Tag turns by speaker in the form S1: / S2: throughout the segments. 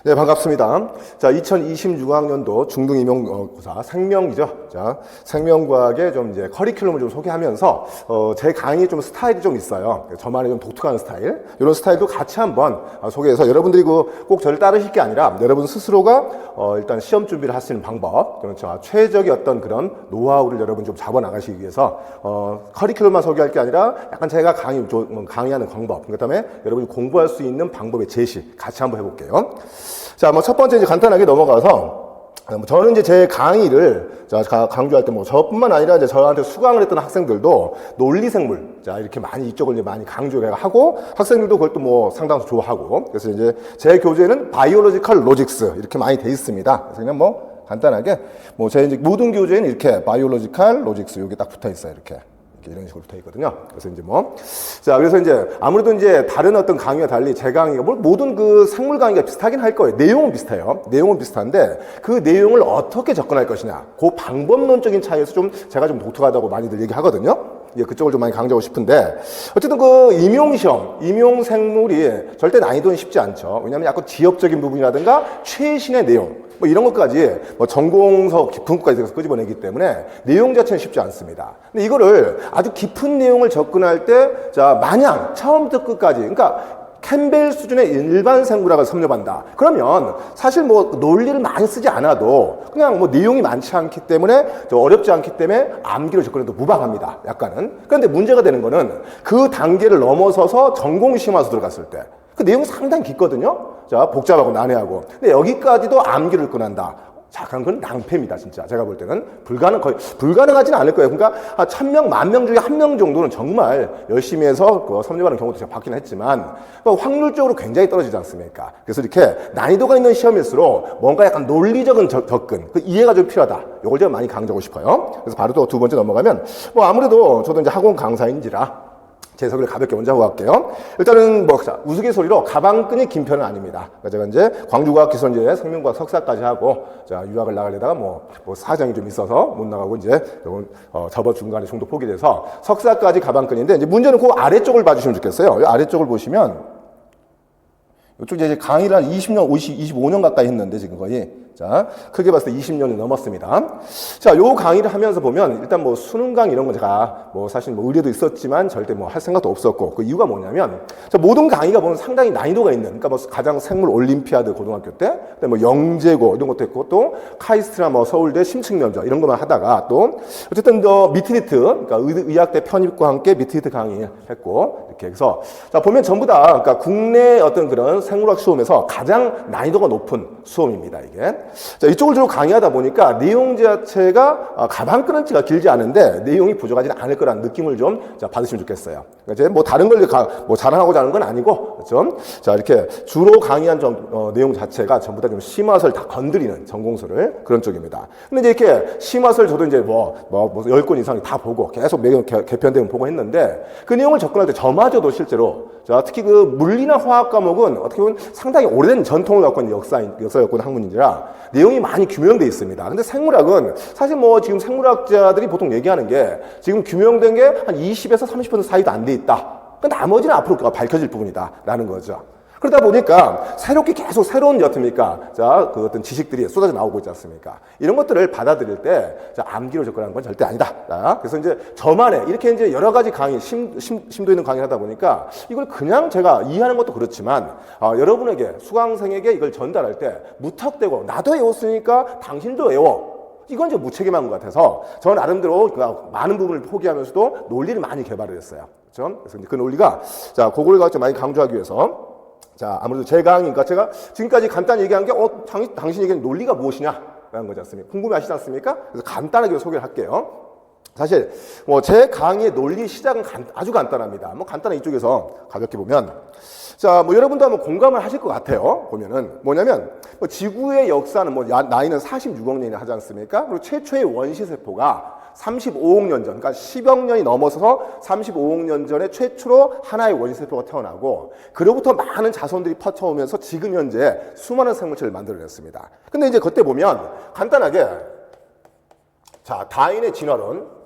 S1: 네, 반갑습니다. 자, 2026학년도 중등임용고사 생명이죠. 자, 생명과학의 좀 이제 커리큘럼을 좀 소개하면서, 제 강의 좀 스타일이 좀 있어요. 저만의 좀 독특한 스타일. 이런 스타일도 같이 한번 소개해서 여러분들이 꼭 저를 따르실 게 아니라 여러분 스스로가, 일단 시험 준비를 할 수 있는 방법, 그렇죠. 최적의 어떤 그런 노하우를 여러분 좀 잡아 나가시기 위해서, 커리큘럼만 소개할 게 아니라 약간 제가 강의하는 방법, 그 다음에 여러분이 공부할 수 있는 방법의 제시 같이 한번 해볼게요. 자, 첫 번째 이제 간단하게 넘어가서, 저는 이제 제 강의를, 강조할 때 저뿐만 아니라 이제 저한테 수강을 했던 학생들도 논리생물, 이렇게 많이 이쪽을 이제 많이 강조를 하고, 학생들도 그걸 또 상당수 좋아하고, 그래서 이제 제 교재는 바이올로지컬 로직스, 이렇게 많이 돼 있습니다. 그래서 그냥 간단하게, 제 이제 모든 교재는 이렇게 바이올로지컬 로직스, 여기 딱 붙어 있어요, 이렇게 이런 식으로 붙어 있거든요. 그래서 이제 그래서 이제 아무래도 이제 다른 어떤 강의와 달리 제 강의가 모든 그 생물 강의가 비슷하긴 할 거예요. 내용은 비슷해요. 내용은 비슷한데 그 내용을 어떻게 접근할 것이냐, 그 방법론적인 차이에서 제가 좀 독특하다고 많이들 얘기하거든요. 예, 그쪽을 좀 많이 강조하고 싶은데, 어쨌든 그 임용시험, 임용생물이 절대 난이도는 쉽지 않죠. 왜냐하면 약간 지역적인 부분이라든가 최신의 내용, 이런 것까지 전공서 깊은 것까지 끄집어내기 때문에 내용 자체는 쉽지 않습니다. 근데 이거를 아주 깊은 내용을 접근할 때, 마냥 처음부터 끝까지, 그러니까 캠벨 수준의 일반 생물학을 섭렵한다. 그러면 사실 논리를 많이 쓰지 않아도 그냥 내용이 많지 않기 때문에 어렵지 않기 때문에 암기를 접근해도 무방합니다. 약간은. 그런데 문제가 되는 거는 그 단계를 넘어서서 전공 심화서 들어갔을 때 그 내용이 상당히 깊거든요. 복잡하고 난해하고. 근데 여기까지도 암기를 꺼낸다. 그럼 그건 낭패입니다, 진짜. 제가 볼 때는. 거의 불가능하지는 않을 거예요. 그러니까, 1000명, 10,000명 중에 1명 정도는 정말 열심히 해서 섭렵하는 경우도 제가 봤긴 했지만, 확률적으로 굉장히 떨어지지 않습니까? 그래서 이렇게 난이도가 있는 시험일수록 뭔가 약간 논리적인 접근, 그 이해가 좀 필요하다. 이걸 제가 많이 강조하고 싶어요. 그래서 바로 또 두 번째 넘어가면, 아무래도 저도 이제 학원 강사인지라, 제 소개를 가볍게 먼저 하고 갈게요. 일단은 우스갯소리로 가방끈이 긴 편은 아닙니다. 그러니까 제가 이제 광주과학기술원제 생명과학 석사까지 하고, 유학을 나가려다가 사정이 좀 있어서 못 나가고 이제 저번 중간에 정도 포기돼서 석사까지 가방끈인데, 이제 문제는 그 아래쪽을 봐주시면 좋겠어요. 이 아래쪽을 보시면 이쪽 이제 강의를 한 20년, 25년 가까이 했는데 지금 거의. 크게 봤을 때 20년이 넘었습니다. 요 강의를 하면서 보면 일단 수능 강의 이런 거 제가 사실 의뢰도 있었지만 절대 할 생각도 없었고, 그 이유가 뭐냐면 모든 강의가 보면 상당히 난이도가 있는, 그러니까 가장 생물 올림피아드 고등학교 때, 그다음에 영재고 이런 것도 있고, 또 카이스트나 서울대 심층면접 이런 것만 하다가 또 어쨌든 미트니트, 그러니까 의학대 편입과 함께 미트니트 강의 했고, 이렇게 해서 보면 전부 다 그러니까 국내 어떤 그런 생물학 시험에서 가장 난이도가 높은 수험입니다, 이게. 이쪽을 주로 강의하다 보니까 내용 자체가 가방끈은 길지 않은데 내용이 부족하지는 않을 거라는 느낌을 좀 받으시면 좋겠어요. 그러니까 이제 다른 걸 자랑하고자 하는 건 아니고, 그렇죠? 이렇게 주로 강의한 내용 자체가 전부 다 좀 심화서를 다 건드리는 전공서를 그런 쪽입니다. 근데 이제 이렇게 심화서를 저도 이제 10권 이상이 다 보고 계속 매년 개편되면 보고 했는데, 그 내용을 접근할 때 저마저도 실제로 특히 그 물리나 화학 과목은 어떻게 보면 상당히 오래된 전통을 갖고 있는 역사 갖고 있는 학문인지라 내용이 많이 규명되어 있습니다. 근데 생물학은 사실 지금 생물학자들이 보통 얘기하는 게 지금 규명된 게 한 20에서 30% 사이도 안 돼 있다. 나머지는 앞으로 밝혀질 부분이다라는 거죠. 그러다 보니까 새롭게 계속 새로운 그 어떤 지식들이 쏟아져 나오고 있지 않습니까? 이런 것들을 받아들일 때 암기로 접근하는 건 절대 아니다. 그래서 이제 저만의 이렇게 이제 여러 가지 강의, 심도 있는 강의를 하다 보니까 이걸 그냥 제가 이해하는 것도 그렇지만, 여러분에게, 수강생에게 이걸 전달할 때 무턱대고 나도 외웠으니까 당신도 외워. 이건 이제 무책임한 것 같아서 저는 나름대로 많은 부분을 포기하면서도 논리를 많이 개발을 했어요. 그렇죠? 그래서 그 논리가, 그걸 좀 많이 강조하기 위해서, 아무래도 제 강의니까 제가 지금까지 간단히 얘기한 게, 당신 얘기는 논리가 무엇이냐? 라는 거지 않습니까? 궁금해 하시지 않습니까? 그래서 간단하게 소개를 할게요. 사실, 제 강의의 논리 시작은 아주 간단합니다. 간단한 이쪽에서 가볍게 보면, 여러분도 한번 공감을 하실 것 같아요. 보면은, 뭐냐면, 지구의 역사는 나이는 46억 년이나 하지 않습니까? 그리고 최초의 원시세포가 35억 년 전, 그러니까 10억 년이 넘어서서 35억 년 전에 최초로 하나의 원시세포가 태어나고, 그로부터 많은 자손들이 퍼쳐오면서 지금 현재 수많은 생물체를 만들어냈습니다. 근데 이제 그때 보면 간단하게, 다윈의 진화론,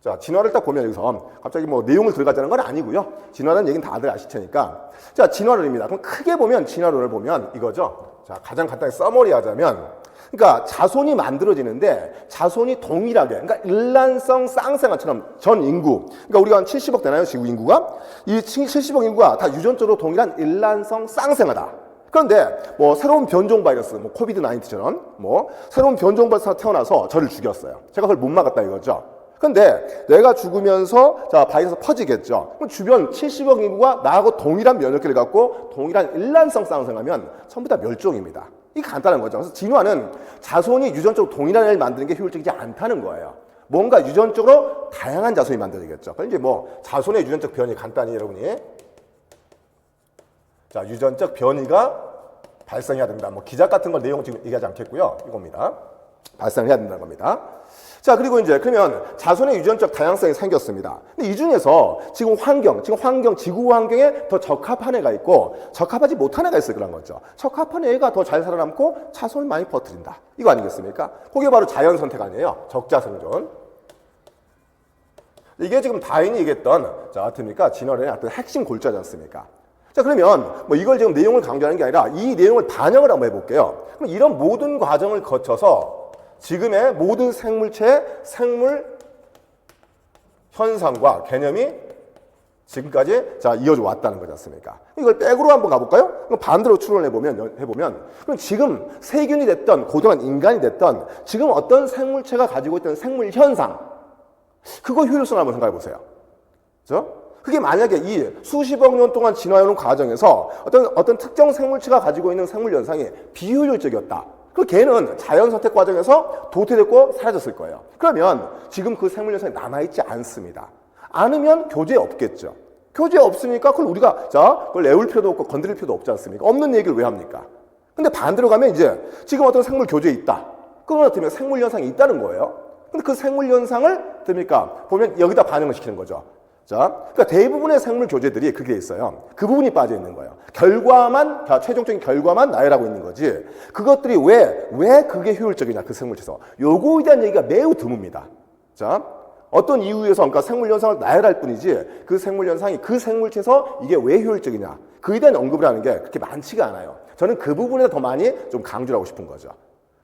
S1: 자, 진화를 딱 보면 여기서 갑자기 뭐 내용을 들어가자는 건 아니고요. 진화라는 얘기는 다들 아실 테니까. 자, 진화론입니다. 그럼 크게 보면 진화론을 보면 이거죠. 자, 가장 간단히 써머리 하자면 그러니까 자손이 만들어지는데 자손이 동일하게 그러니까 일란성 쌍생아처럼 전 인구 그러니까 우리가 한 70억 되나요? 지구 인구가? 이 70억 인구가 다 유전적으로 동일한 일란성 쌍생아다. 그런데 뭐 새로운 변종 바이러스, 뭐 코비드 19처럼 뭐 새로운 변종 바이러스가 태어나서 저를 죽였어요. 제가 그걸 못 막았다 이거죠. 근데 내가 죽으면서 자 바이러스 퍼지겠죠. 그럼 주변 70억 인구가 나하고 동일한 면역기를 갖고 동일한 일란성 쌍생하면 전부 다 멸종입니다. 이게 간단한 거죠. 그래서 진화는 자손이 유전적으로 동일한 애를 만드는 게 효율적이지 않다는 거예요. 뭔가 유전적으로 다양한 자손이 만들어지겠죠. 그럼 이제 뭐 자손의 유전적 변이 간단히 여러분이 자 유전적 변이가 발생해야 된다. 뭐 기작 같은 걸 내용 지금 얘기하지 않겠고요. 이겁니다. 발생해야 된다는 겁니다. 자, 그리고 이제 그러면 자손의 유전적 다양성이 생겼습니다. 근데 이 중에서 지금 지구 환경에 더 적합한 애가 있고 적합하지 못한 애가 있을 거란 거죠. 적합한 애가 더 잘 살아남고 자손을 많이 퍼뜨린다. 이거 아니겠습니까? 그게 바로 자연 선택 아니에요. 적자 생존. 이게 지금 다윈이 얘기했던 자, 어떻습니까? 진화론의 어떤 핵심 골자지 않습니까? 자, 그러면 뭐 이걸 지금 내용을 강조하는 게 아니라 이 내용을 반영을 한번 해볼게요. 그럼 이런 모든 과정을 거쳐서 지금의 모든 생물체의 생물 현상과 개념이 지금까지 자 이어져 왔다는 거지 않습니까? 이걸 백으로 한번 가볼까요? 그럼 반대로 추론을 해보면 그럼 지금 세균이 됐던 고등한 인간이 됐던 지금 어떤 생물체가 가지고 있던 생물 현상 그거 효율성을 한번 생각해 보세요. 그렇죠? 그게 만약에 이 수십억 년 동안 진화해오는 과정에서 어떤 특정 생물체가 가지고 있는 생물 현상이 비효율적이었다. 그 걔는 자연 선택 과정에서 도태됐고 사라졌을 거예요. 그러면 지금 그 생물 현상이 남아있지 않습니다. 않으면 교재에 없겠죠. 교재에 없으니까 그걸 우리가 그걸 애울 필요도 없고 건드릴 필요도 없지 않습니까? 없는 얘기를 왜 합니까? 근데 반대로 가면 이제 지금 어떤 생물 교재에 있다. 그건 어떻게 생물 현상이 있다는 거예요. 근데 그 생물 현상을 됩니까? 보면 여기다 반영을 시키는 거죠. 자, 그러니까 대부분의 생물 교재들이 그게 있어요. 그 부분이 빠져 있는 거예요. 결과만, 최종적인 결과만 나열하고 있는 거지. 그것들이 왜 그게 효율적이냐, 그 생물체에서. 요거에 대한 얘기가 매우 드뭅니다. 자, 어떤 이유에서, 그러니까 생물 현상을 나열할 뿐이지, 그 생물 현상이 그 생물체에서 이게 왜 효율적이냐, 그에 대한 언급을 하는 게 그렇게 많지가 않아요. 저는 그 부분에 더 많이 좀 강조를 하고 싶은 거죠.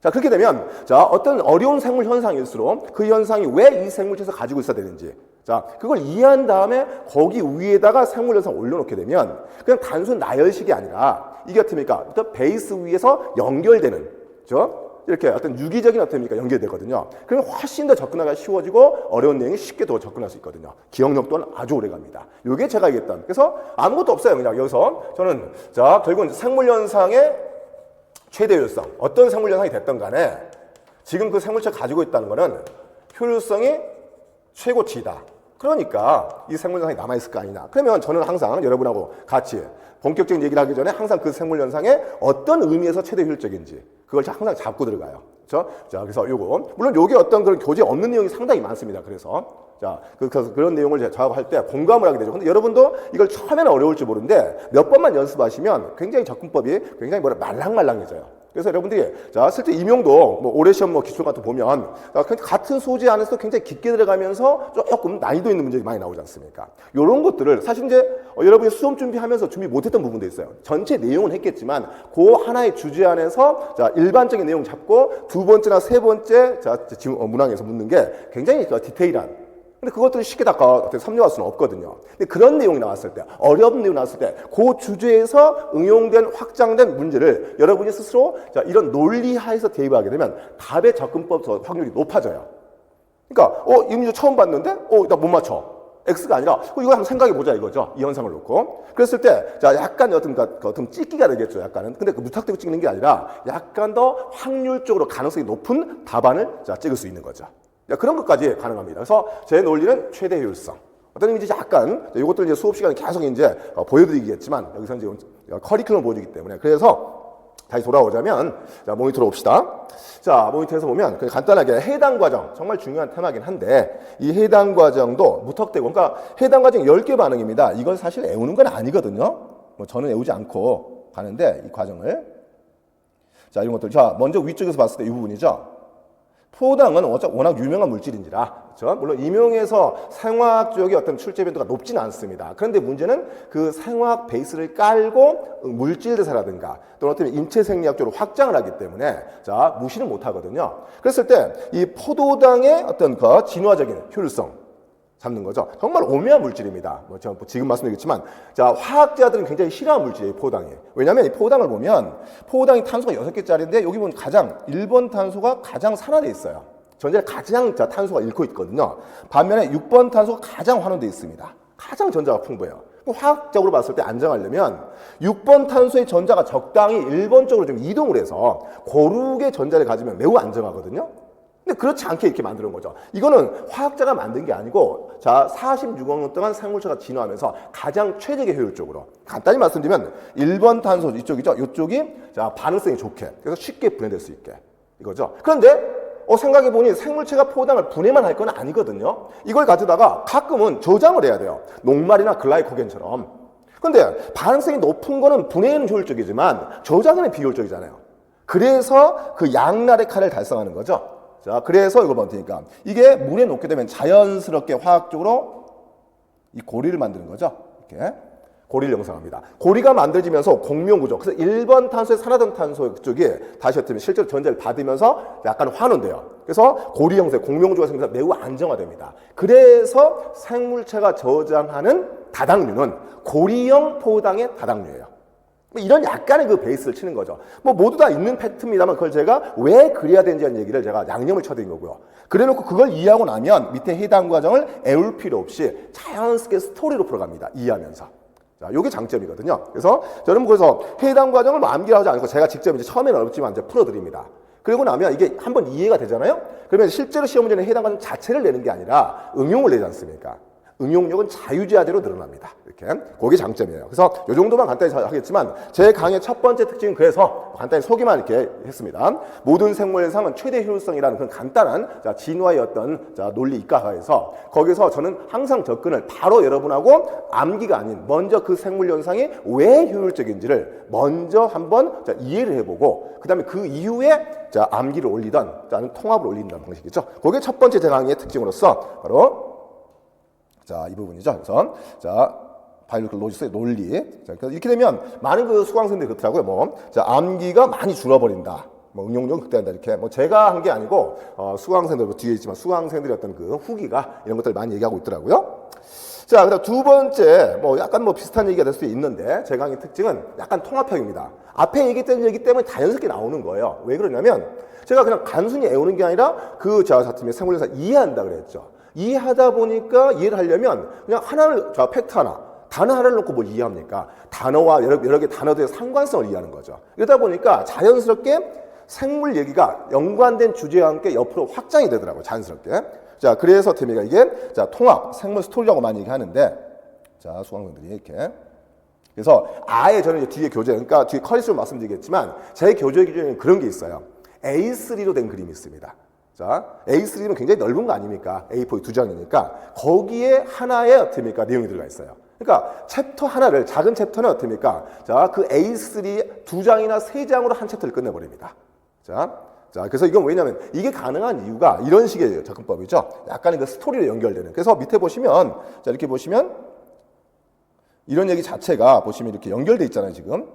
S1: 자, 그렇게 되면, 자, 어떤 어려운 생물 현상일수록 그 현상이 왜 이 생물체에서 가지고 있어야 되는지, 자, 그걸 이해한 다음에 거기 위에다가 생물 현상을 올려놓게 되면 그냥 단순 나열식이 아니라 이게 어떻습니까? 어떤 베이스 위에서 연결되는, 그죠? 이렇게 어떤 유기적인 어떻습니까? 연결되거든요. 그러면 훨씬 더 접근하기가 쉬워지고 어려운 내용이 쉽게 더 접근할 수 있거든요. 기억력 또한 아주 오래 갑니다. 이게 제가 얘기했던. 그래서 아무것도 없어요. 그냥 여기서 저는, 자, 결국은 생물 현상의 최대 효율성. 어떤 생물 현상이 됐든 간에 지금 그 생물체가 가지고 있다는 거는 효율성이 최고치이다. 그러니까 이 생물 현상이 남아있을 거 아니냐. 그러면 저는 항상 여러분하고 같이 본격적인 얘기를 하기 전에 항상 그 생물 현상에 어떤 의미에서 최대 효율적인지 그걸 항상 잡고 들어가요. 그렇죠? 자, 그래서 요거 물론 요게 어떤 그런 교재 없는 내용이 상당히 많습니다. 그래서 자, 그래서 그런 내용을 제가 할 때 공감을 하게 되죠. 근데 여러분도 이걸 처음에는 어려울지 모르는데 몇 번만 연습하시면 굉장히 접근법이 굉장히 말랑말랑해져요. 그래서 여러분들이 자 실제 임용도 뭐 올해 시험 뭐 기출 같은 거 보면 같은 소재 안에서 굉장히 깊게 들어가면서 조금 난이도 있는 문제가 많이 나오지 않습니까? 이런 것들을 사실 이제 여러분이 수험 준비하면서 준비 못했던 부분도 있어요. 전체 내용은 했겠지만 그 하나의 주제 안에서 자 일반적인 내용 잡고 두 번째나 세 번째 자 지금 문항에서 묻는 게 굉장히 디테일한. 근데 그것들이 쉽게 다 섭렵할 수는 없거든요. 근데 그런 내용이 나왔을 때, 어려운 내용이 나왔을 때, 그 주제에서 응용된, 확장된 문제를 여러분이 스스로 자, 이런 논리하에서 대입하게 되면 답의 접근법 확률이 높아져요. 그러니까, 이 문제 처음 봤는데, 나 못 맞춰. X가 아니라, 이거 한번 생각해보자 이거죠. 이 현상을 놓고. 그랬을 때, 자, 약간 어떤 찍기가 되겠죠, 약간은. 근데 그 무턱대고 찍는 게 아니라, 약간 더 확률적으로 가능성이 높은 답안을 자, 찍을 수 있는 거죠. 그런 것까지 가능합니다. 그래서 제 논리는 최대 효율성. 어떤 의미인지 약간 이것도 이제 수업 시간에 계속 이제 보여드리겠지만 여기서 이제 커리큘럼 보여주기 때문에 그래서 다시 돌아오자면 자 모니터로 봅시다. 자 모니터에서 보면 간단하게 해당 과정 정말 중요한 테마긴 한데 이 해당 과정도 무턱대고 그러니까 해당 과정 10개 반응입니다. 이건 사실 애우는 건 아니거든요. 뭐 저는 애우지 않고 가는데 이 과정을 자 이런 것들 자 먼저 위쪽에서 봤을 때 이 부분이죠. 포당은 워낙 유명한 물질인지라, 그렇죠? 물론 임용에서 생화학적인 어떤 출제 빈도가 높지는 않습니다. 그런데 문제는 그 생화학 베이스를 깔고 물질 대사라든가 또는 어떤 인체 생리학적으로 확장을 하기 때문에 자 무시는 못 하거든요. 그랬을 때 이 포도당의 어떤 그 진화적인 효율성 잡는 거죠. 정말 오묘한 물질입니다. 뭐 제가 지금 말씀드리겠지만, 자 화학자들은 굉장히 싫어하는 물질이에요, 포당이. 왜냐하면 이 포당을 보면 포당이 탄소가 6개짜리인데 여기 보면 1번 탄소가 가장 산화되어 있어요. 전자를 가장 탄소가 잃고 있거든요. 반면에 6번 탄소가 가장 환원되어 있습니다. 가장 전자가 풍부해요. 화학적으로 봤을 때 안정하려면 6번 탄소의 전자가 적당히 1번 쪽으로 좀 이동을 해서 고르게 전자를 가지면 매우 안정하거든요. 근데 그렇지 않게 이렇게 만드는 거죠. 이거는 화학자가 만든 게 아니고 자 46억 년 동안 생물체가 진화하면서 가장 최적의 효율적으로, 간단히 말씀드리면 1번 탄소 이쪽이죠. 이쪽이 자 반응성이 좋게, 그래서 쉽게 분해될 수 있게 이거죠. 그런데 생각해보니 생물체가 포당을 분해만 할 건 아니거든요. 이걸 가져다가 가끔은 저장을 해야 돼요. 녹말이나 글라이코겐처럼. 그런데 반응성이 높은 거는 분해에는 효율적이지만 저장에는 비효율적이잖아요. 그래서 그 양날의 칼을 달성하는 거죠. 자, 그래서 이걸 보니까 이게 물에 녹게 되면 자연스럽게 화학적으로 이 고리를 만드는 거죠. 이렇게 고리를 형성합니다. 고리가 만들어지면서 공명구조. 그래서 1번 탄소의 산화된 탄소 쪽이 다시 어쩌면 실제로 전자를 받으면서 약간 환원돼요. 그래서 고리 형성, 공명구조가 생겨서 매우 안정화됩니다. 그래서 생물체가 저장하는 다당류는 고리형 포당의 다당류예요. 이런 약간의 그 베이스를 치는 거죠. 뭐 모두 다 있는 팩트입니다만 그걸 제가 왜 그래야 되는지 하는 얘기를 제가 양념을 쳐드린 거고요. 그래놓고 그걸 이해하고 나면 밑에 해당 과정을 애울 필요 없이 자연스럽게 스토리로 풀어갑니다. 이해하면서. 자, 요게 장점이거든요. 그래서 저는 그래서 해당 과정을 암기하지 않고 제가 직접 이제 처음에는 어렵지만 이제 풀어드립니다. 그리고 나면 이게 한번 이해가 되잖아요? 그러면 실제로 시험 문제는 해당 과정 자체를 내는 게 아니라 응용을 내지 않습니까? 응용력은 자유자재로 늘어납니다. 이렇게. 그게 장점이에요. 그래서 이 정도만 간단히 하겠지만 제 강의 첫 번째 특징은 그래서 간단히 소개만 이렇게 했습니다. 모든 생물현상은 최대 효율성이라는 그런 간단한 진화의 어떤 논리 이과가에서 거기서 저는 항상 접근을 바로 여러분하고 암기가 아닌 먼저 그 생물현상이 왜 효율적인지를 먼저 한번 이해를 해보고 그 다음에 그 이후에 암기를 올리던 통합을 올린다는 방식이죠. 그게 첫 번째 제 강의의 특징으로서 바로 자, 이 부분이죠. 그래서 자, 바이올로지컬 로지스의 논리. 자, 이렇게 되면 많은 그 수강생들이 그렇더라고요. 자, 암기가 많이 줄어버린다. 응용력은 극대화한다. 이렇게 제가 한 게 아니고 수강생들 뒤에 있지만 수강생들이 어떤 그 후기가 이런 것들 많이 얘기하고 있더라고요. 자, 그다음 두 번째 약간 비슷한 얘기가 될 수 있는데 제 강의 특징은 약간 통합형입니다. 앞에 얘기했던 얘기 때문에 자연스럽게 나오는 거예요. 왜 그러냐면 제가 그냥 단순히 외우는 게 아니라 그 자사팀의 생물현상 이해한다 그랬죠. 이해하다 보니까 이해를 하려면 그냥 하나를, 팩트 하나, 단어 하나를 놓고 뭘 이해합니까? 단어와 여러 개 단어들의 상관성을 이해하는 거죠. 이러다 보니까 자연스럽게 생물 얘기가 연관된 주제와 함께 옆으로 확장이 되더라고요. 자연스럽게. 자, 그래서 태미가 이게 통합, 생물 스토리라고 많이 얘기하는데 자, 수강생들이 이렇게. 그래서 아예 저는 이제 뒤에 교재, 그러니까 뒤에 커리큘럼 말씀드리겠지만 제 교재 기준에는 그런 게 있어요. A3로 된 그림이 있습니다. 자, A3는 굉장히 넓은 거 아닙니까? A4 두 장이니까 거기에 하나의 어떻습니까? 내용이 들어가 있어요. 그러니까 챕터 하나를, 작은 챕터는 어떻습니까? 자, 그 A3 두 장이나 세 장으로 한 챕터를 끝내버립니다. 자, 그래서 이건 왜냐면 이게 가능한 이유가 이런 식의 접근법이죠. 약간의 그 스토리로 연결되는. 그래서 밑에 보시면 자, 이렇게 보시면 이런 얘기 자체가 보시면 이렇게 연결돼 있잖아요, 지금.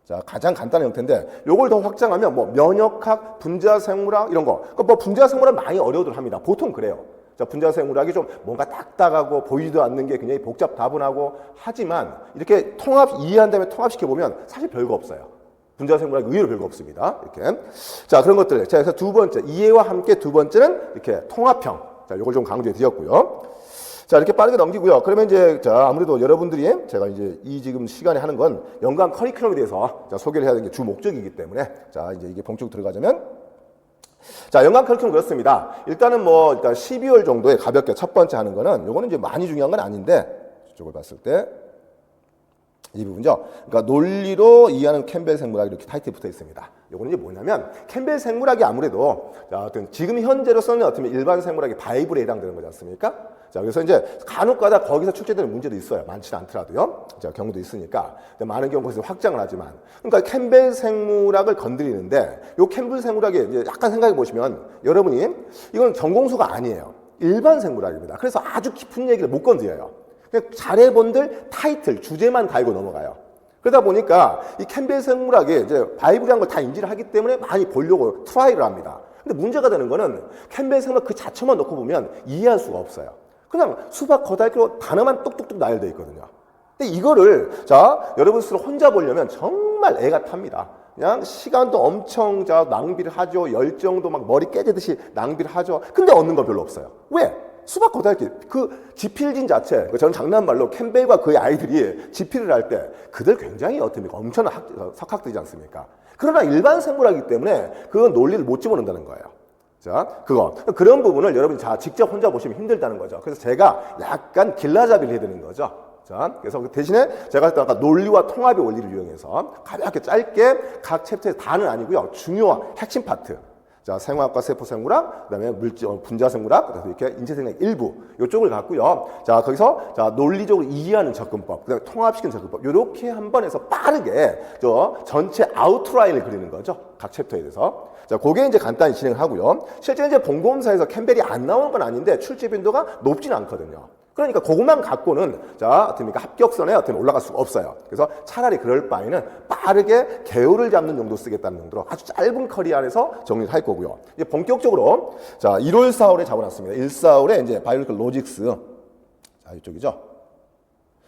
S1: 자, 가장 간단한 형태인데 요걸 더 확장하면 면역학, 분자생물학 이런 거. 그러니까 분자생물학 많이 어려워들 합니다. 보통 그래요. 자, 분자생물학이 좀 뭔가 딱딱하고 보이지도 않는 게 굉장히 복잡다분하고 하지만 이렇게 이해한 다음에 통합시켜 보면 사실 별거 없어요. 분자생물학 의외로 별거 없습니다. 이렇게. 자, 그런 것들. 자, 그래서 두 번째 이해와 함께 두 번째는 이렇게 통합형. 자, 요걸 좀 강조해 드렸고요. 자, 이렇게 빠르게 넘기고요. 그러면 이제, 아무래도 여러분들이 제가 이제 지금 시간에 하는 건 연간 커리큘럼에 대해서 소개를 해야 되는 게 주 목적이기 때문에 자, 이제 이게 본격 들어가자면 자, 연간 커리큘럼 그렇습니다. 일단은 일단 12월 정도에 가볍게 첫 번째 하는 거는 요거는 이제 많이 중요한 건 아닌데 이쪽을 봤을 때 이 부분이죠. 그러니까 논리로 이해하는 캠벨 생물학 이렇게 타이틀이 붙어 있습니다. 요거는 이제 뭐냐면 캠벨 생물학이 아무래도 자, 어떤 지금 현재로서는 어떻게 일반 생물학의 바이블에 해당되는 거지 않습니까? 자, 그래서 이제 간혹가다 거기서 출제되는 문제도 있어요. 많지는 않더라도요. 자, 경우도 있으니까. 많은 경우 거기서 확장을 하지만. 그러니까 캠벨 생물학을 건드리는데 요 캠벨 생물학에 이제 약간 생각해 보시면 여러분이 이건 전공서가 아니에요. 일반 생물학입니다. 그래서 아주 깊은 얘기를 못 건드려요. 그냥 잘해본들 타이틀, 주제만 달고 넘어가요. 그러다 보니까 이 캠벨 생물학에 이제 바이블이라는 걸 다 인지를 하기 때문에 많이 보려고 트라이를 합니다. 근데 문제가 되는 거는 캠벨 생물학 그 자체만 놓고 보면 이해할 수가 없어요. 그냥 수박 거달기로 단어만 똑똑똑 나열되어 있거든요. 근데 이거를 자 여러분 스스로 혼자 보려면 정말 애가 탑니다. 그냥 시간도 엄청 낭비를 하죠. 열정도 막 머리 깨지듯이 낭비를 하죠. 근데 얻는 거 별로 없어요. 왜? 수박 거달기 그 지필진 자체 저는 장난말로 캠벨과 그의 아이들이 지필을 할 때 그들 굉장히 엄청난 석학들이지 않습니까? 그러나 일반 생물학이기 때문에 그건 논리를 못 집어넣는다는 거예요. 자, 그런 부분을 여러분이 직접 혼자 보시면 힘들다는 거죠. 그래서 제가 약간 길라잡이를 해드리는 거죠. 자, 그래서 대신에 제가 아까 논리와 통합의 원리를 이용해서 가볍게 짧게 각 챕터의 다는 아니고요. 중요한 핵심 파트. 자, 생화학과 세포생물학, 그 다음에 분자생물학, 그다음에 이렇게 인체생명 일부, 이쪽을 갖고요. 자, 거기서, 자, 논리적으로 이해하는 접근법, 그 다음에 통합시키는 접근법, 요렇게 한 번에서 빠르게, 전체 아웃라인을 그리는 거죠. 각 챕터에 대해서. 자, 그게 이제 간단히 진행을 하고요. 실제 이제 본검사에서 캠벨이 안 나오는 건 아닌데, 출제 빈도가 높진 않거든요. 그러니까 그것만 갖고는 자 어떻게 합격선에 어떻게 올라갈 수가 없어요. 그래서 차라리 그럴 바에는 빠르게 개요를 잡는 정도 쓰겠다는 정도로 아주 짧은 커리 안에서 정리를 할 거고요. 이제 본격적으로 자 1월 4월에 잡아놨습니다. 1,4월에 이제 바이올로지컬 로직스 자 이쪽이죠.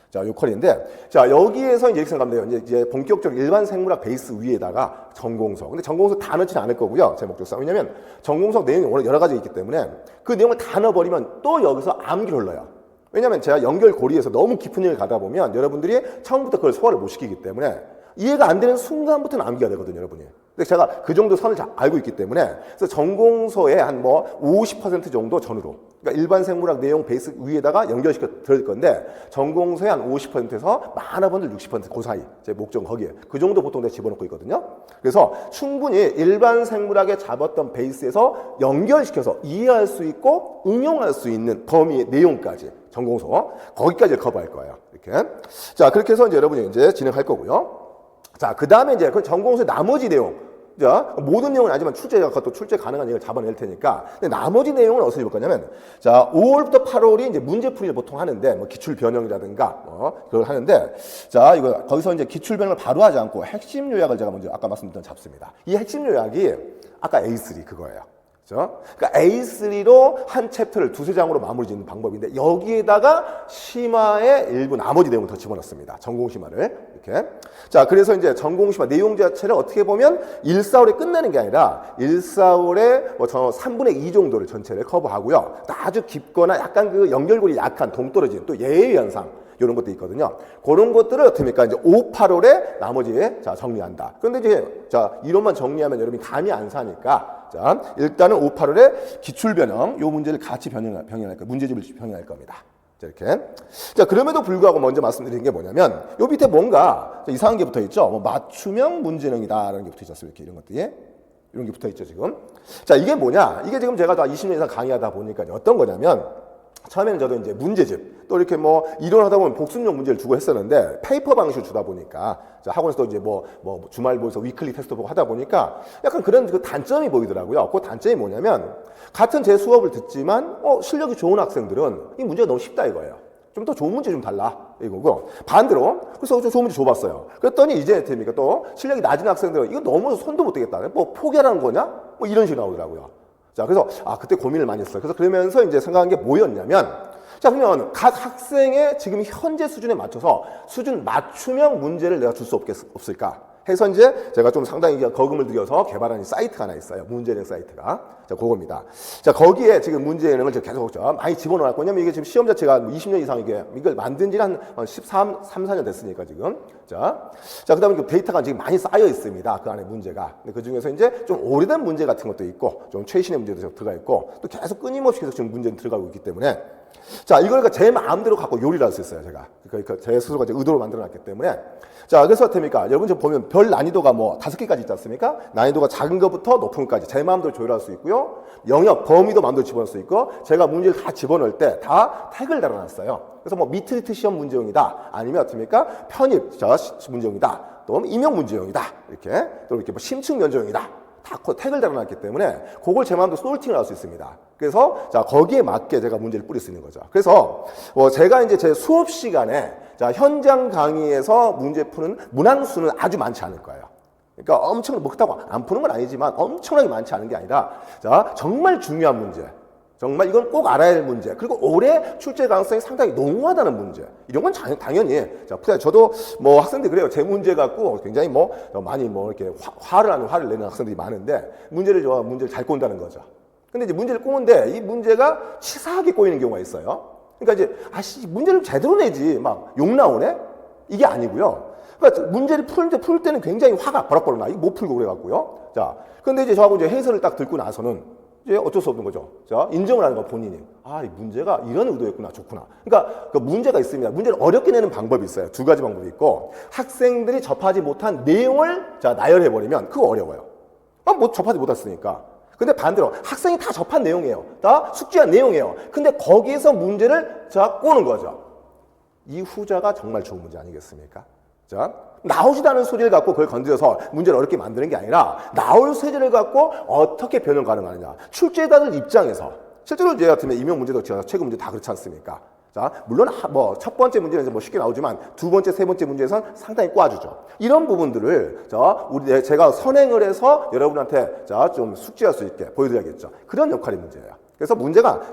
S1: 자, 요 커리인데, 자, 여기에서 이제 이렇게 생각하면 돼요. 이제 본격적으로 일반 생물학 베이스 위에다가 전공서. 근데 전공서 다 넣지는 않을 거고요. 제 목적상. 왜냐면 전공서 내용이 워낙 여러 가지 있기 때문에 그 내용을 다 넣어버리면 또 여기서 암기를 흘러요. 왜냐면 제가 연결고리에서 너무 깊은 얘기를 가다 보면 여러분들이 처음부터 그걸 소화를 못 시키기 때문에 이해가 안 되는 순간부터는 암기가 되거든요, 여러분이. 근데 제가 그 정도 선을 잘 알고 있기 때문에 그래서 전공서의 한 50% 정도 전후로 그러니까 일반 생물학 내용 베이스 위에다가 연결시켜 드릴 건데 전공서의 한 50%에서 많은 분들 60%그 사이 제 목적은 거기에 그 정도 보통 내가 집어넣고 있거든요. 그래서 충분히 일반 생물학에 잡았던 베이스에서 연결시켜서 이해할 수 있고 응용할 수 있는 범위의 내용까지 전공서 거기까지 커버할 거예요. 이렇게 자 그렇게 해서 이제 여러분이 이제 진행할 거고요. 자, 그 다음에 이제 그 전공서의 나머지 내용. 자, 모든 내용은 아니지만 또 출제 가능한 얘기를 잡아낼 테니까. 근데 나머지 내용은 어디서 볼 거냐면, 자, 5월부터 8월이 이제 문제풀이를 보통 하는데, 기출 변형이라든가, 그걸 하는데, 자, 이거, 거기서 이제 기출 변형을 바로 하지 않고 핵심 요약을 제가 먼저 아까 말씀드렸던 잡습니다. 이 핵심 요약이 아까 A3 그거예요. 그렇죠? 그러니까 A3로 한 챕터를 두세 장으로 마무리 짓는 방법인데 여기에다가 심화의 일부 나머지 내용을 더 집어넣습니다. 전공심화를 이렇게. 자, 그래서 이제 전공심화 내용 자체를 어떻게 보면 1,4월에 끝내는 게 아니라 1,4월에 3분의 2 정도를 전체를 커버하고요. 아주 깊거나 약간 그 연결고리 약한 동떨어진 또 예외 현상 이런 것도 있거든요. 그런 것들을 어떻게 합니까? 이제 5, 8월에 나머지 자 정리한다. 그런데 이제 자 이론만 정리하면 여러분이 감이 안 사니까 자 일단은 5, 8월에 기출 변형 요 문제를 같이 변형할 거예요. 문제집을 변형할 겁니다. 자 이렇게. 자 그럼에도 불구하고 먼저 말씀드리는 게 뭐냐면 요 밑에 뭔가 이상한 게 붙어 있죠. 맞춤형 문제능이다라는 게 붙어 있었어요. 이렇게 이런 것들이. 이런 게 붙어 있죠 지금. 자 이게 뭐냐? 이게 지금 제가 다 20년 이상 강의하다 보니까 어떤 거냐면. 처음에는 저도 이제 문제집 또 이렇게 이론하다 보면 복습용 문제를 주고 했었는데 페이퍼 방식으로 주다 보니까 학원에서도 이제 주말 모여서 위클리 테스트 보고 하다 보니까 약간 그런 그 단점이 보이더라고요. 그 단점이 뭐냐면 같은 제 수업을 듣지만 실력이 좋은 학생들은 이 문제가 너무 쉽다 이거예요. 좀 더 좋은 문제 좀 달라 이거고 반대로 그래서 좀 좋은 문제 줘봤어요. 그랬더니 이제 됩니까 또 실력이 낮은 학생들은 이거 너무 손도 못 대겠다. 포기하라는 거냐? 이런 식으로 나오더라고요. 자, 그래서, 그때 고민을 많이 했어요. 그래서 그러면서 이제 생각한 게 뭐였냐면, 자, 그러면 각 학생의 지금 현재 수준에 맞춰서 수준 맞춤형 문제를 내가 줄 수 없을까? 해서 이제 제가 좀 상당히 거금을 들여서 개발한 사이트가 하나 있어요. 문제예능 사이트가. 자, 그겁니다. 자, 거기에 지금 문제예능을 계속 많이 집어넣을 거냐면 이게 지금 시험 자체가 20년 이상 이걸 만든 지는 한 3, 4년 됐으니까 지금. 자, 그 다음에 그 데이터가 지금 많이 쌓여 있습니다. 그 안에 문제가. 근데 그 중에서 이제 좀 오래된 문제 같은 것도 있고, 좀 최신의 문제도 들어가 있고, 또 계속 끊임없이 계속 지금 문제는 들어가고 있기 때문에 자, 이걸 그러니까 제 마음대로 갖고 요리를 할 수 있어요, 제가. 그러니까 제 스스로가 이제 의도로 만들어 놨기 때문에. 자, 그래서 어떻습니까? 여러분 지금 보면 별 난이도가 뭐 5개까지 있지 않습니까? 난이도가 작은 것부터 높은 것까지 제 마음대로 조율할 수 있고요. 영역, 범위도 마음대로 집어넣을 수 있고, 제가 문제를 다 집어넣을 때 다 태그를 달아놨어요. 그래서 뭐 미트리트 시험 문제용이다. 아니면 어떻습니까? 편입 문제용이다. 또 임용 문제용이다. 이렇게. 또 이렇게 뭐 심층 면제용이다. 다 태그를 달아놨기 때문에 그걸 제 마음대로 솔팅을 할 수 있습니다. 그래서 자 거기에 맞게 제가 문제를 뿌릴 수 있는 거죠. 그래서 제가 이제 제 수업 시간에 자 현장 강의에서 문제 푸는 문항수는 아주 많지 않을 거예요. 그러니까 엄청 뭐 그렇다고 안 푸는 건 아니지만 엄청나게 많지 않은 게 아니라 자 정말 중요한 문제, 정말 이건 꼭 알아야 할 문제, 그리고 올해 출제 가능성이 상당히 농후하다는 문제, 이런 건 당연히 자 저도 뭐 학생들이 그래요. 제 문제 갖고 굉장히 뭐 많이 뭐 이렇게 화를 내는 학생들이 많은데 문제를 잘 꼰다는 거죠. 근데 이제 문제를 꼬는데 이 문제가 치사하게 꼬이는 경우가 있어요. 그러니까 이제 문제를 제대로 내지 막 욕 나오네? 이게 아니고요. 그러니까 문제를 풀 때는 굉장히 화가 버럭버럭 나. 이거 못 풀고 그래갖고요. 자, 근데 이제 저하고 이제 해설을 딱 듣고 나서는 이제 어쩔 수 없는 거죠. 자, 인정을 하는 거 본인이. 이 문제가 이런 의도였구나. 좋구나. 그러니까 그 문제가 있습니다. 문제를 어렵게 내는 방법이 있어요. 2가지 방법이 있고, 학생들이 접하지 못한 내용을 자, 나열해버리면 그거 어려워요. 뭐 접하지 못했으니까. 근데 반대로 학생이 다 접한 내용이에요. 다 숙지한 내용이에요. 근데 거기에서 문제를 자, 꼬는 거죠. 이 후자가 정말 좋은 문제 아니겠습니까? 자, 나오지도 않은 소리를 갖고 그걸 건드려서 문제를 어렵게 만드는 게 아니라 나올 소리를 갖고 어떻게 변형 가능하느냐. 출제자들 입장에서 실제로 제 같으면 임용 문제도 최근 문제 다 그렇지 않습니까? 자, 물론 뭐 첫 번째 문제는 뭐 쉽게 나오지만 2번째, 3번째 문제에선 상당히 꼬아주죠. 이런 부분들을 제가 선행을 해서 여러분한테 좀 숙지할 수 있게 보여드려야겠죠. 그런 역할이 문제예요. 그래서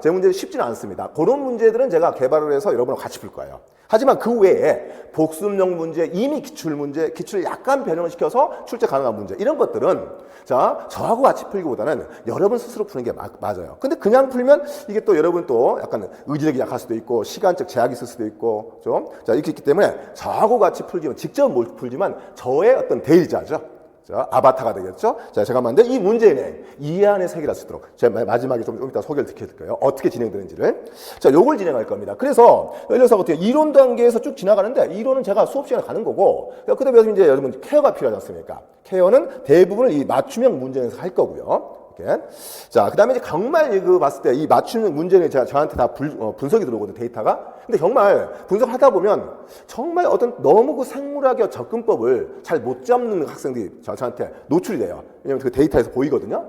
S1: 제 문제는 쉽지는 않습니다. 그런 문제들은 제가 개발을 해서 여러분과 같이 풀 거예요. 하지만 그 외에 복습용 문제, 이미 기출 문제, 기출을 약간 변형을 시켜서 출제 가능한 문제, 이런 것들은 저하고 같이 풀기보다는 여러분 스스로 푸는 게 맞아요. 근데 그냥 풀면 이게 또 여러분 또 약간 의지력이 약할 수도 있고 시간적 제약이 있을 수도 있고 이렇게 있기 때문에 저하고 같이 풀지만 직접 못 풀지만 저의 어떤 대리자죠. 자, 아바타가 되겠죠? 자, 제가 만든 이 문제는 이 안에 세계할 수 있도록 제가 마지막에 좀 이따 소개를 드릴게요. 어떻게 진행되는지를. 자, 요걸 진행할 겁니다. 그래서 예를 들어서 어떻게 이론 단계에서 쭉 지나가는데 이론은 제가 수업 시간에 가는 거고, 그다음에 이제 여러분 케어가 필요하지 않습니까? 케어는 대부분을 이 맞춤형 문제에서 할 거고요. 이렇게. 자, 그 다음에 이제 정말 봤을 때 이 맞춤형 문제는 저한테 다 분석이 들어오거든요, 데이터가. 근데 정말 분석하다 보면 정말 너무 그 생물학의 접근법을 잘 못 잡는 학생들이 저한테 노출이 돼요. 왜냐면 그 데이터에서 보이거든요.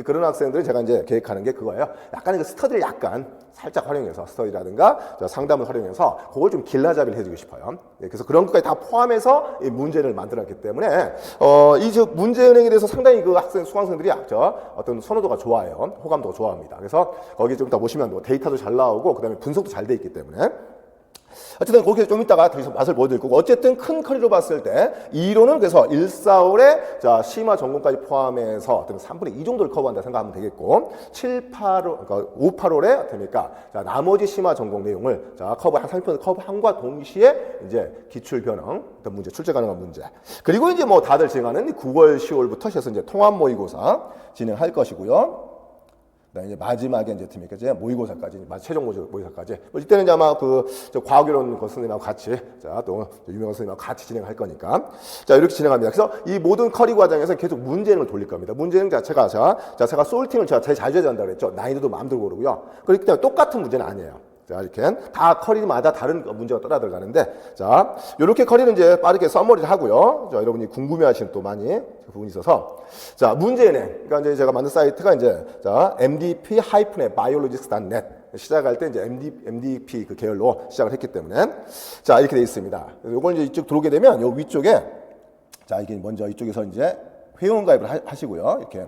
S1: 그런 학생들은 제가 이제 계획하는 게 그거예요. 약간 그 스터디를 약간 살짝 활용해서 스터디라든가 상담을 활용해서 그걸 좀 길라잡이를 해주고 싶어요. 그래서 그런 것까지 다 포함해서 이 문제를 만들었기 때문에 이 문제은행에 대해서 상당히 그 수강생들이 어떤 선호도가 좋아요. 호감도가 좋아합니다. 그래서 거기 좀 이따 보시면 뭐 데이터도 잘 나오고 그다음에 분석도 잘 돼 있기 때문에. 어쨌든 거기서 좀 이따가 맛을 보여드릴 거고, 어쨌든 큰 커리로 봤을 때 이론은 그래서 1,4,5의 심화 전공까지 포함해서 어떤 3분의 2 정도를 커버한다 생각하면 되겠고, 7, 8, 그러니까 5, 8월에 됩니까? 자, 나머지 심화 전공 내용을 한 30% 커버함과 동시에 이제 기출 변형 어떤 문제, 출제 가능한 문제, 그리고 이제 뭐 다들 진행하는 9월, 10월부터 시작해서 이제 통합 모의고사 진행할 것이고요. 그다음에 이제 마지막에 이제 모의고사까지, 최종 모의고사까지. 이때는 이제 아마 과학이론 선생님하고 같이, 또 유명한 선생님하고 같이 진행할 거니까. 자, 이렇게 진행합니다. 그래서 이 모든 커리 과정에서 계속 문제를 돌릴 겁니다. 문제는 제가 솔팅을 제가 제일 잘 줘야 된다고 그랬죠. 난이도도 마음대로 고르고요. 그렇기 때문에 똑같은 문제는 아니에요. 자, 이렇게 다 커리마다 다른 문제가 따라 들어가는데, 자, 요렇게 커리는 이제 빠르게 써머리를 하고요. 자, 여러분이 궁금해하시는 또 많이 부분이 있어서, 자, 문제은행. 그러니까 이제 제가 만든 사이트가 이제 mdp-biologics.net 시작할 때 이제 MDP 그 계열로 시작을 했기 때문에, 자, 이렇게 돼 있습니다. 요걸 이제 이쪽 들어오게 되면 요 위쪽에, 자, 이게 먼저 이쪽에서 이제 회원가입을 하시고요. 이렇게.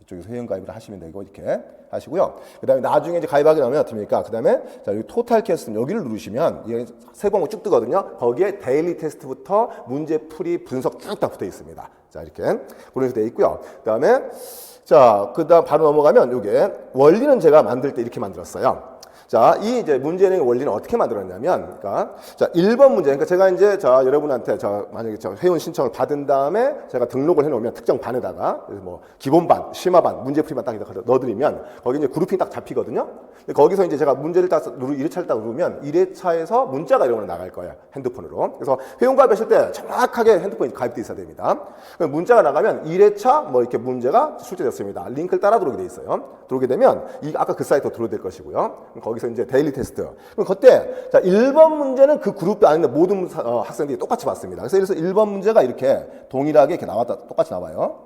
S1: 이쪽에서 회원가입을 하시면 되고, 이렇게 하시고요. 그 다음에 나중에 이제 가입하게 되면 어떻습니까? 그 다음에 자, 여기 토탈 캐스트 여기를 누르시면 이게 세 번호 쭉 뜨거든요. 거기에 데일리 테스트부터 문제 풀이 분석 쭉 다 붙어 있습니다. 자, 이렇게 그런 식으로 되어 있고요. 그 다음에 자, 그 다음 바로 넘어가면 이게 원리는 제가 만들 때 이렇게 만들었어요. 자, 이 이제 문제행의 원리는 어떻게 만들었냐면, 그러니까, 자, 1번 문제. 그러니까 제가 이제, 자, 여러분한테, 만약에 회원 신청을 받은 다음에 제가 등록을 해놓으면 특정 반에다가, 그래서 뭐, 기본반, 심화반, 문제풀이만 딱 넣어드리면, 거기 이제 그룹핑 딱 잡히거든요? 근데 거기서 이제 제가 문제를 딱 1회차를 딱 누르면 1회차에서 문자가 이런 거 나갈 거예요. 핸드폰으로. 그래서 회원 가입하실 때 정확하게 핸드폰이 가입돼 있어야 됩니다. 문자가 나가면 1회차 뭐 이렇게 문제가 출제됐습니다. 링크를 따라 들어오게 돼 있어요. 들어오게 되면, 아까 그 사이트로 들어오게 될 것이고요. 거기서 이제 데일리 테스트. 그럼 그때, 자, 1번 문제는 그 그룹 안에 있는 모든 학생들이 똑같이 봤습니다. 그래서 1번 문제가 이렇게 동일하게 이렇게 똑같이 나와요.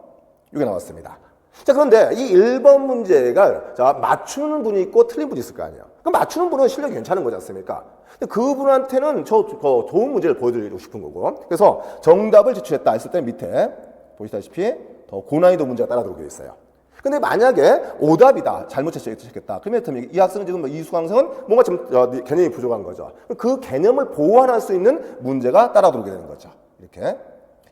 S1: 이게 나왔습니다. 자, 그런데 이 1번 문제가, 자, 맞추는 분이 있고 틀린 분이 있을 거 아니에요. 그럼 맞추는 분은 실력이 괜찮은 거지 않습니까? 근데 그분한테는 좋은 문제를 보여드리고 싶은 거고. 그래서 정답을 제출했다 했을 때 밑에 보시다시피 더 고난이도 문제가 따라 들어오게 있어요. 근데 만약에 오답이다, 잘못 제출했겠다. 그러면 이 학생은 지금 이 수강생은 뭔가 좀 개념이 부족한 거죠. 그 개념을 보완할 수 있는 문제가 따라 들어오게 되는 거죠. 이렇게.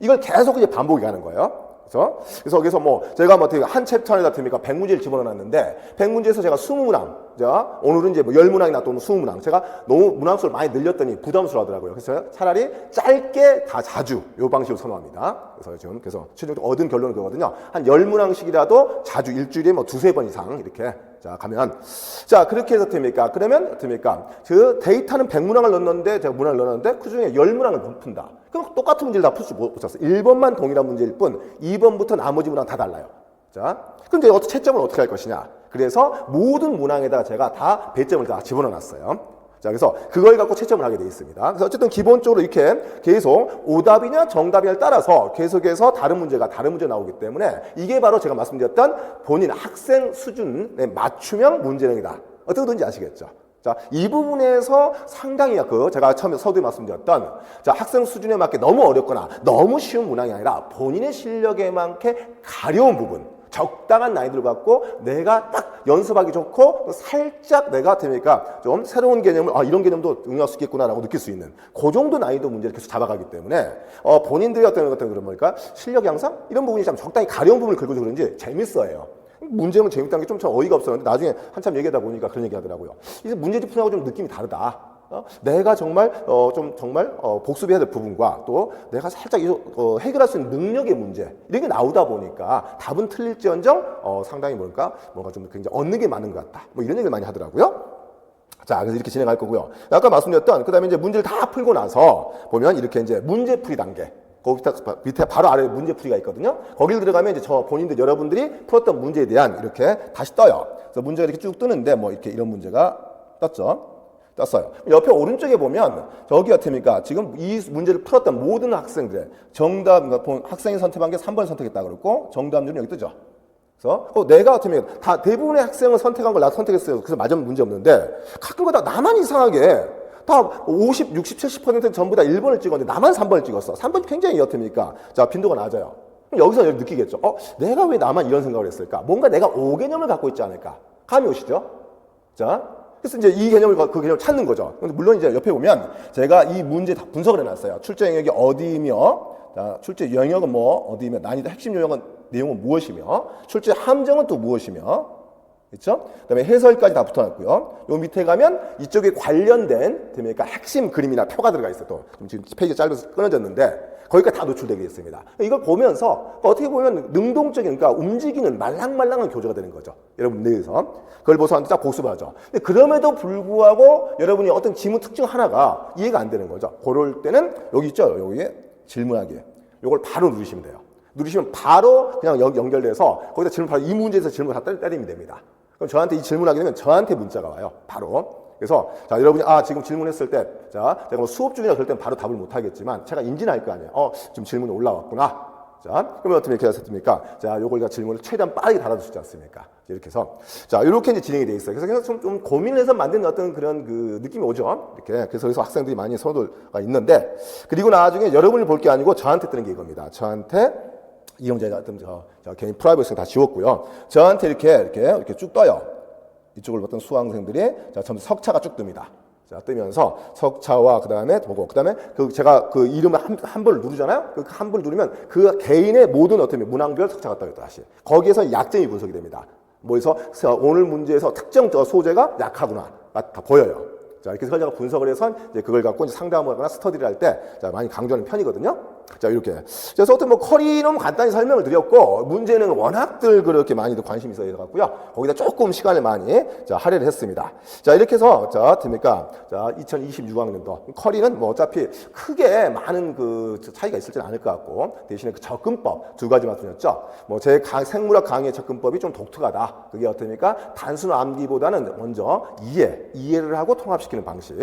S1: 이걸 계속 이제 반복이 가는 거예요. 그래서 거기서 뭐 제가 뭐 한 챕터 안에다 100문제를 집어넣었는데 100문제에서 제가 20문항, 자, 오늘은 이제 뭐 10문항이나 또는 20문항, 제가 너무 문항수를 많이 늘렸더니 부담스러워하더라고요. 그래서 차라리 짧게 다 자주 요 방식을 선호합니다. 그래서 최종적으로 얻은 결론은 그거거든요. 한 10문항씩이라도 자주 일주일에 뭐 두세 번 이상 이렇게 자 가면, 자 그렇게 해서 그러면 그 데이터는 100문항을 넣었는데 제가 문항을 넣었는데 그 중에 10문항을 푼다. 그럼 똑같은 문제를 다 풀 수 못 쳤어요. 1번만 동일한 문제일 뿐 2번부터 나머지 문항 다 달라요. 자, 근데 채점을 어떻게 할 것이냐? 그래서 모든 문항에다가 제가 다 배점을 다 집어넣어 놨어요. 자, 그래서 그걸 갖고 채점을 하게 되어 있습니다. 그래서 어쨌든 기본적으로 이렇게 계속 오답이냐 정답이냐를 따라서 계속해서 다른 문제 나오기 때문에 이게 바로 제가 말씀드렸던 본인 학생 수준의 맞춤형 문제형이다. 어떻게 든지 아시겠죠? 자, 이 부분에서 상당히 제가 처음에 서두에 말씀드렸던, 자, 학생 수준에 맞게 너무 어렵거나 너무 쉬운 문항이 아니라 본인의 실력에 맞게 가려운 부분, 적당한 난이도를 갖고 내가 딱 연습하기 좋고 살짝 내가 좀 새로운 개념을 이런 개념도 응용할 수 있겠구나라고 느낄 수 있는 그 정도 난이도 문제를 계속 잡아가기 때문에 본인들이 어떤 그런 실력 향상 이런 부분이 참 적당히 가려운 부분을 긁어서 그런지 재밌어요. 문제는 재밌다는 게 좀 어이가 없었는데 나중에 한참 얘기하다 보니까 그런 얘기 하더라고요. 이제 문제집 푸는하고 좀 느낌이 다르다. 내가 정말 복습해야 될 부분과 또 내가 살짝 해결할 수 있는 능력의 문제 이런 게 나오다 보니까 답은 틀릴지언정 상당히 뭔가 좀 굉장히 얻는 게 많은 것 같다. 뭐 이런 얘기를 많이 하더라고요. 자, 그래서 이렇게 진행할 거고요. 아까 말씀드렸던 그다음에 이제 문제를 다 풀고 나서 보면 이렇게 이제 문제풀이 단계. 거기 밑에 바로 아래에 문제풀이가 있거든요. 거기를 들어가면 이제 본인들 여러분들이 풀었던 문제에 대한 이렇게 다시 떠요. 그래서 문제가 이렇게 쭉 뜨는데 뭐 이렇게 이런 문제가 떴어요. 옆에 오른쪽에 보면 저기 같으니까 지금 이 문제를 풀었던 모든 학생들의 정답, 학생이 선택한 게 3번 선택했다 그랬고 정답률은 여기 뜨죠. 그래서 내가 같으면 다 대부분의 학생은 선택한 걸 나 선택했어요. 그래서 맞으면 문제 없는데 가끔가다 나만 이상하게 다 50, 60, 70% 전부 다 1번을 찍었는데 나만 3번을 찍었어. 3번이 굉장히 여태니까 자 빈도가 낮아요. 그럼 여기서 느끼겠죠. 내가 왜 나만 이런 생각을 했을까? 뭔가 내가 오개념을 갖고 있지 않을까? 감이 오시죠? 자, 그래서 이제 이 개념을 그 개념을 찾는 거죠. 근데 물론 이제 옆에 보면 제가 이 문제 다 분석을 해놨어요. 출제 영역이 어디이며, 자, 출제 영역은 뭐 어디이며, 난이도 핵심 내용은 무엇이며, 출제 함정은 또 무엇이며. 그렇죠? 그다음에 해설까지 다 붙어놨고요. 요 밑에 가면 이쪽에 관련된 핵심 그림이나 표가 들어가 있어요. 또 지금 페이지 짧아서 끊어졌는데 거기까지 다 노출되게 있습니다. 이걸 보면서 어떻게 보면 능동적인, 그러니까 움직이는 말랑말랑한 교재가 되는 거죠. 여러분 내에서 그걸 보서 딱 복습을 하죠. 근데 그럼에도 불구하고 여러분이 어떤 지문 특징 하나가 이해가 안 되는 거죠. 그럴 때는 여기 있죠. 여기에 질문하기. 요걸 바로 누르시면 돼요. 누르시면 바로 그냥 연결돼서 거기다 질문 바로 이 문제에서 질문 다 때리면 됩니다. 그럼 저한테 이 질문하게 되면 저한테 문자가 와요. 바로. 그래서 자 여러분이 지금 질문했을 때 자 제가 뭐 수업 중이라 그럴 땐 바로 답을 못 하겠지만 제가 인지는 할 거 아니에요. 지금 질문이 올라왔구나. 자 그러면 어떻게 하셨습니까? 자 요걸 질문을 최대한 빠르게 달아주시지 않습니까? 이렇게 해서 자 이렇게 이제 진행이 돼 있어요. 그래서 좀 고민해서 만든 어떤 그런 그 느낌이 오죠. 이렇게 그래서 여기서 학생들이 많이 선호도가 있는데 그리고 나중에 여러분이 볼 게 아니고 저한테 뜨는 게 이겁니다. 저한테 이용자가 저 개인 프라이버시 다 지웠고요. 저한테 이렇게 쭉 떠요. 이쪽을 봤던 수강생들이 자 전부 석차가 쭉 뜹니다. 자 뜨면서 석차와 그다음에 보고 그다음에 제가 그 이름을 한 번을 누르잖아요. 그 한 번을 누르면 그 개인의 모든 어떤 문항별 석차가 떠요. 다시 거기에서 약점이 분석이 됩니다. 뭐에서 오늘 문제에서 특정 소재가 약하구나. 다 보여요. 자, 이렇게 해서 제가 분석을 해서 이제 그걸 갖고 이제 상담을 하거나 스터디를 할 때 많이 강조하는 편이거든요. 자, 이렇게. 그래서 어떤 뭐 커리는 간단히 설명을 드렸고, 문제는 워낙들 그렇게 많이들 관심이 있어야 돼갖고요. 거기다 조금 시간을 많이 할애를 했습니다. 자, 이렇게 해서, 됩니까? 자, 2026학년도. 커리는 뭐 어차피 크게 많은 그 차이가 있을지는 않을 것 같고, 대신에 그 접근법 두 가지 말씀드렸죠. 뭐 제 생물학 강의 접근법이 좀 독특하다. 그게 어떻습니까? 단순 암기보다는 먼저 이해를 하고 통합시키는 방식.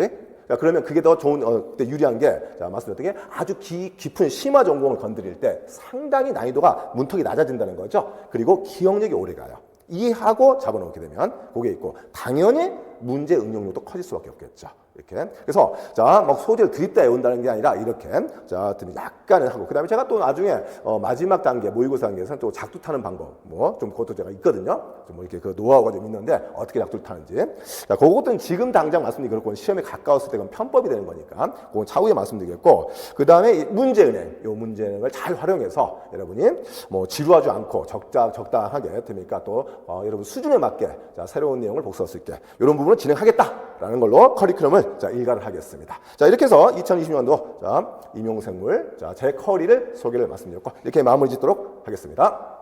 S1: 그러면 그게 더 좋은, 유리한 게, 말씀드렸던 게 아주 깊은 심화 전공을 건드릴 때 상당히 난이도가 문턱이 낮아진다는 거죠. 그리고 기억력이 오래 가요. 이해하고 잡아놓게 되면 그게 있고, 당연히 문제 응용력도 커질 수밖에 없겠죠. 이렇게. 그래서, 막 소재를 드립다 외운다는 게 아니라, 이렇게, 약간은 하고, 그 다음에 제가 또 나중에, 마지막 단계, 모의고사 단계에서는 또 작두 타는 방법, 좀 그것도 제가 있거든요. 뭐 이렇게 그 노하우가 좀 있는데, 어떻게 작두를 타는지. 자, 그것도 지금 당장 말씀드리기 그렇고, 시험에 가까웠을 때 그건 편법이 되는 거니까, 그건 차후에 말씀드리겠고, 그 다음에 문제은행, 요 문제은행을 잘 활용해서, 여러분이 뭐 지루하지 않고, 적당하게, 됩니까? 또, 여러분 수준에 맞게, 새로운 내용을 복습할 수 있게, 이런 부분을 진행하겠다라는 걸로 커리큘럼을 일가를 하겠습니다. 자, 이렇게 해서 2020년도 임용생물 제 커리를 소개를 말씀드렸고 이렇게 마무리 짓도록 하겠습니다.